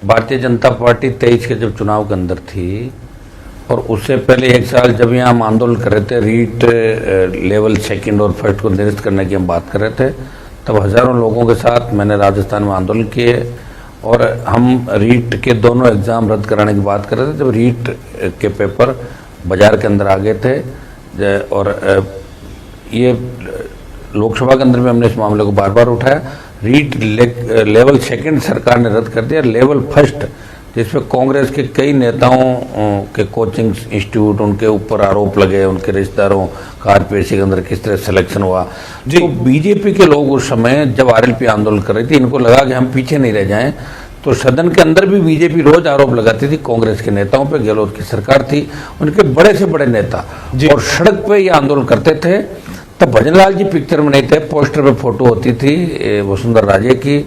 Bharatiya Janata party 23 के जब चुनाव के अंदर थी और उससे पहले एक साल जब यहाँ हम आंदोलन कर रहे थे, रीट लेवल सेकंड और फर्स्ट को निरस्त करने की हम बात कर रहे थे, तब हज़ारों लोगों के साथ मैंने राजस्थान में आंदोलन किए और हम रीट के दोनों एग्ज़ाम रद्द कराने की बात कर रहे थे। जब रीट के पेपर बाजार के अंदर आ गए थे और ये लोकसभा के अंदर भी हमने इस मामले को बार बार उठाया। रीट लेवल सेकंड सरकार ने रद्द कर दिया। लेवल फर्स्ट जिसमें कांग्रेस के कई नेताओं के कोचिंग इंस्टीट्यूट, उनके ऊपर आरोप लगे, उनके रिश्तेदारों का आरपीएससी के अंदर किस तरह सिलेक्शन हुआ। तो बीजेपी के लोग उस समय जब आरएलपी आंदोलन कर रही थी, इनको लगा कि हम पीछे नहीं रह जाएं, तो सदन के अंदर भी बीजेपी रोज आरोप लगाती थी कांग्रेस के नेताओं पे। गहलोत की सरकार थी, उनके बड़े से बड़े नेता और सड़क पे ये आंदोलन करते थे। तब भजनलाल जी पिक्चर में नहीं थे, पोस्टर पे फोटो होती थी वसुंधरा राजे की,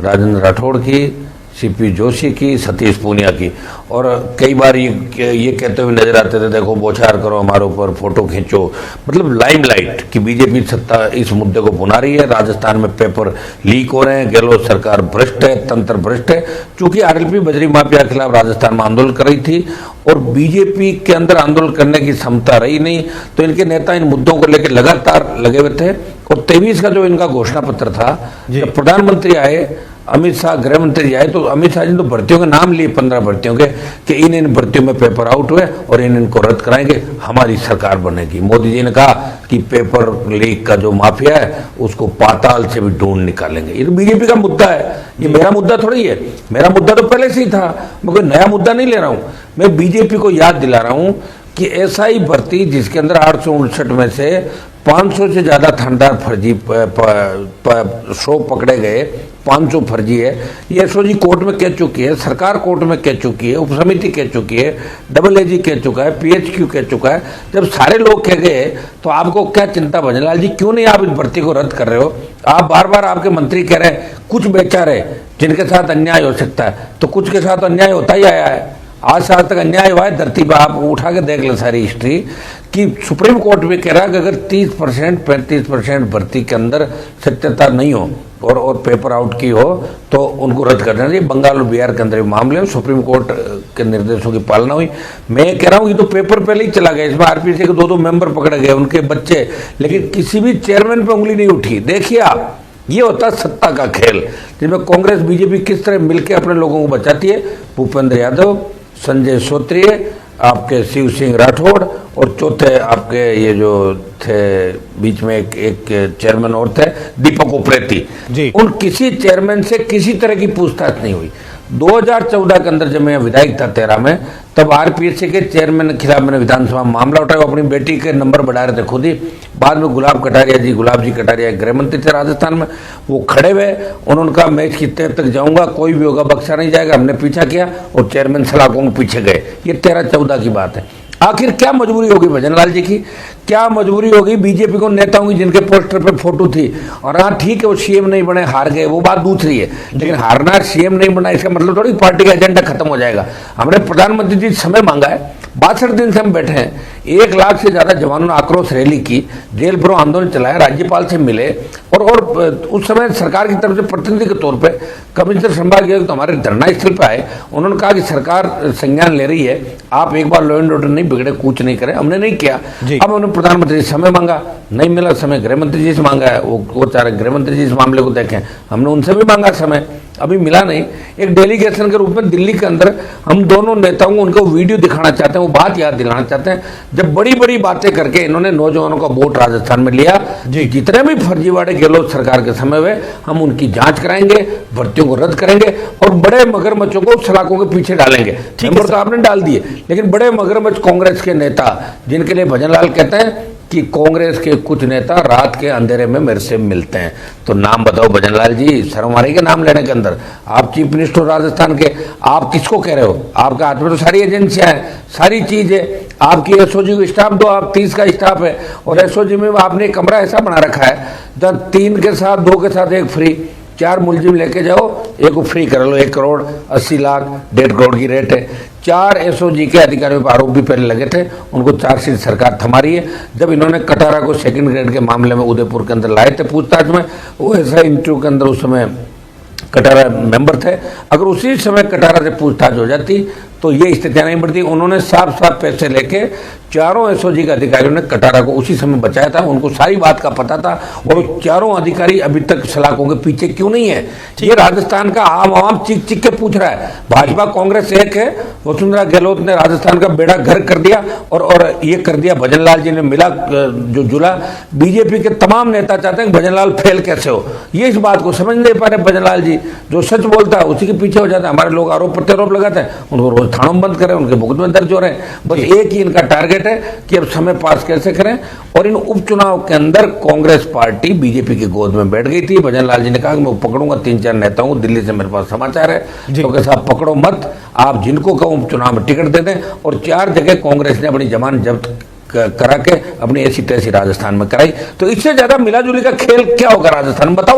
राजेंद्र राठौड़ की, सीपी जोशी की, सतीश पूनिया की, और कई बार ये कहते हुए नजर आते थे, देखो बौछार करो हमारे ऊपर, फोटो खींचो। मतलब लाइमलाइट कि बीजेपी सत्ता इस मुद्दे को बुना रही है, राजस्थान में पेपर लीक हो रहे हैं, गहलोत सरकार भ्रष्ट है, तंत्र भ्रष्ट है। चूंकि आरएलपी बजरी माफिया के खिलाफ राजस्थान में आंदोलन कर रही थी और बीजेपी के अंदर आंदोलन करने की क्षमता रही नहीं, तो इनके नेता इन मुद्दों को लेकर लगातार लगे हुए थे। और 23 का जो इनका घोषणा पत्र था, जब प्रधानमंत्री आए, अमित शाह गृह मंत्री आए, तो अमित शाह जी ने तो भर्तियों के नाम लिए, 15 भर्तियों के, कि इन भर्तियों में पेपर आउट हुए और इनको रद्द कराएंगे, हमारी सरकार बनेगी। मोदी जी ने कहा कि पेपर लीक का जो माफिया है उसको पाताल से भी ढूंढ निकालेंगे। ये तो बीजेपी का मुद्दा है, ये मेरा मुद्दा थोड़ी है। मेरा मुद्दा तो पहले से ही था, मैं कोई नया मुद्दा नहीं ले रहा हूं। मैं बीजेपी को याद दिला रहा हूं कि एसआई भर्ती जिसके अंदर 859 में से 500 से ज्यादा थानेदार फर्जी 100 पकड़े गए, 500 फर्जी है। ये एसओजी कोर्ट में कह चुकी है, सरकार कोर्ट में कह चुकी है, उपसमिति कह चुकी है, AAG कह चुका है, PHQ कह चुका है। जब सारे लोग कह गए तो आपको क्या चिंता भजनलाल जी, क्यों नहीं आप इस भर्ती को रद्द कर रहे हो? आप बार बार आपके मंत्री कह रहे हैं कुछ बेचारे जिनके साथ अन्याय हो सकता है, तो कुछ के साथ अन्याय होता ही आया है। आज साल तक अन्याय हुआ है धरती पर, आप उठा के देख लें सारी हिस्ट्री, कि सुप्रीम कोर्ट भी कह रहा है कि अगर 30% 35% भर्ती के अंदर सत्यता नहीं हो और पेपर आउट की हो तो उनको रद्द करना चाहिए। बंगाल और बिहार के अंदर मामले में सुप्रीम कोर्ट के निर्देशों की पालना हुई। मैं कह रहा हूँ ये तो पेपर पहले ही चला गया, इसमें आरपीसी के 2-2 मेंबर पकड़े गए, उनके बच्चे, लेकिन किसी भी चेयरमैन पे उंगली नहीं उठी। देखिए आप, ये होता है सत्ता का खेल, जिसमें कांग्रेस बीजेपी किस तरह मिलकर अपने लोगों को बचाती है। भूपेंद्र यादव, संजय सूत्रीय, आपके शिव सिंह राठौड़, और चौथे आपके ये जो थे बीच में एक चेयरमैन और थे, दीपक उप्रेती। उन किसी चेयरमैन से किसी तरह की पूछताछ नहीं हुई। 2014 के अंदर जब मैं विधायक था 13 में, तब आरपीएससी के चेयरमैन के खिलाफ मैंने विधानसभा में मामला उठाया। अपनी बेटी के नंबर बढ़ा रहे थे खुद ही। बाद में गुलाब जी कटारिया गृह मंत्री थे राजस्थान में, वो खड़े हुए, उन्होंने कहा मैं इसकी तह तक जाऊंगा, कोई भी होगा बख्शा नहीं जाएगा। हमने पीछा किया और चेयरमैन सलाखों के पीछे गए। ये 13-14 की बात है। आखिर क्या मजबूरी होगी भजनलाल जी की, क्या मजबूरी होगी बीजेपी को नेताओं की जिनके पोस्टर पे फोटो थी? और हाँ ठीक है, वो सीएम नहीं बने, हार गए, वो बात दूसरी है, लेकिन हारना सीएम नहीं बना इसका मतलब थोड़ी पार्टी का एजेंडा खत्म हो जाएगा। हमने प्रधानमंत्री जी समय मांगा है, 62 दिन से हम बैठे हैं, 1 लाख से ज्यादा जवानों ने आक्रोश रैली की, जेल भरो आंदोलन चलाया, राज्यपाल से मिले, और उस समय सरकार की तरफ से प्रतिनिधि के तौर पे कमिश्नर संभाग तो हमारे धरना स्थल पे आए। उन्होंने कहा कि सरकार संज्ञान ले रही है, आप एक बार लॉ एंड ऑर्डर नहीं बिगड़े, कुछ नहीं करें। हमने नहीं किया। अब उन्होंने प्रधानमंत्री से समय मांगा, नहीं मिला समय, गृह मंत्री जी से मांगा है, वो चाहे गृह मंत्री जी इस मामले को देखें, हमने उनसे भी मांगा समय, अभी मिला नहीं। एक डेलीगेशन के रूप में दिल्ली के अंदर हम दोनों नेताओं को उनको वीडियो दिखाना चाहते हैं, वो बात याद दिलाना चाहते हैं, जब बड़ी बड़ी बातें करके इन्होंने नौजवानों का वोट राजस्थान में लिया। जितने भी फर्जीवाड़े गहलोत सरकार के समय हुए, हम उनकी जांच कराएंगे, भर्तियों को रद्द करेंगे और बड़े मगरमच्छों को सलाखों के पीछे डालेंगे। नंबर तो आपने डाल दिए, लेकिन बड़े मगरमच्छ कांग्रेस के नेता, जिनके लिए भजनलाल कहते हैं कि कांग्रेस के कुछ नेता रात के अंधेरे में मेरे से मिलते हैं, तो नाम बताओ भजनलाल जी, शर्म आ रही है नाम लेने के अंदर? आप चीफ मिनिस्टर राजस्थान के, आप किसको कह रहे हो? आपके हाथ में तो सारी एजेंसियां हैं, सारी चीज है। आपकी एसओजी को स्टाफ दो, आप 30 का स्टाफ है, और एसओजी में आपने एक कमरा ऐसा बना रखा है जब 3 के साथ 2 के साथ 1 फ्री, 4 मुलजिम लेके जाओ, एक को फ्री कर लो। 1 करोड़ 80 लाख 1.5 करोड़ की रेट है। 4 एसओजी के अधिकारियों पर आरोप भी पहले लगे थे, उनको चार्जशीट सरकार थमा रही है। जब इन्होंने कटारा को सेकंड ग्रेड के मामले में उदयपुर के अंदर लाए थे पूछताछ में, वो ऐसा इंटरव्यू के अंदर उस समय कटारा मेंबर थे। अगर उसी समय कटारा से पूछताछ हो जाती तो ये स्थितियां नहीं बढ़ती। उन्होंने साफ साफ पैसे लेके चारों एसओजी के अधिकारियों ने कटारा को उसी समय बचाया था, उनको सारी बात का पता था। और चारों अधिकारी अभी तक सलाखों के पीछे क्यों नहीं है? ये राजस्थान का आम चीख चीख के पूछ रहा है। भाजपा कांग्रेस एक है, वसुंधरा गहलोत ने राजस्थान का बेड़ा घर कर दिया और ये कर दिया। भजन लाल जी ने मिला जो जुला। बीजेपी के तमाम नेता चाहते हैं भजन लाल फेल कैसे हो, ये इस बात को समझ नहीं पा रहे। भजन लाल जी जो सच बोलता है उसी के पीछे हो जाता है। हमारे लोग आरोप प्रत्यारोप लगाते हैं, उनको रोज थानों में बंद करें, उनके मुकदमे दर्ज हो रहे हैं। बस एक ही इनका टारगेट है कि अब समय पास कैसे करें। और इन उपचुनाव के अंदर कांग्रेस पार्टी बीजेपी की गोद में बैठ गई थी। भजन लाल जी ने कहा कि मैं पकड़ूंगा 3-4 नेताओं को, दिल्ली से मेरे पास समाचार है, तो कैसे आप पकड़ो मत, आप जिनको कहो उपचुनाव में टिकट दे दें। और 4 जगह कांग्रेस ने अपनी जमानत जब्त करा के अपनी ऐसी तैसी राजस्थान में कराई। तो इससे ज्यादा मिला जुली का खेल क्या होगा राजस्थान में, बताओ।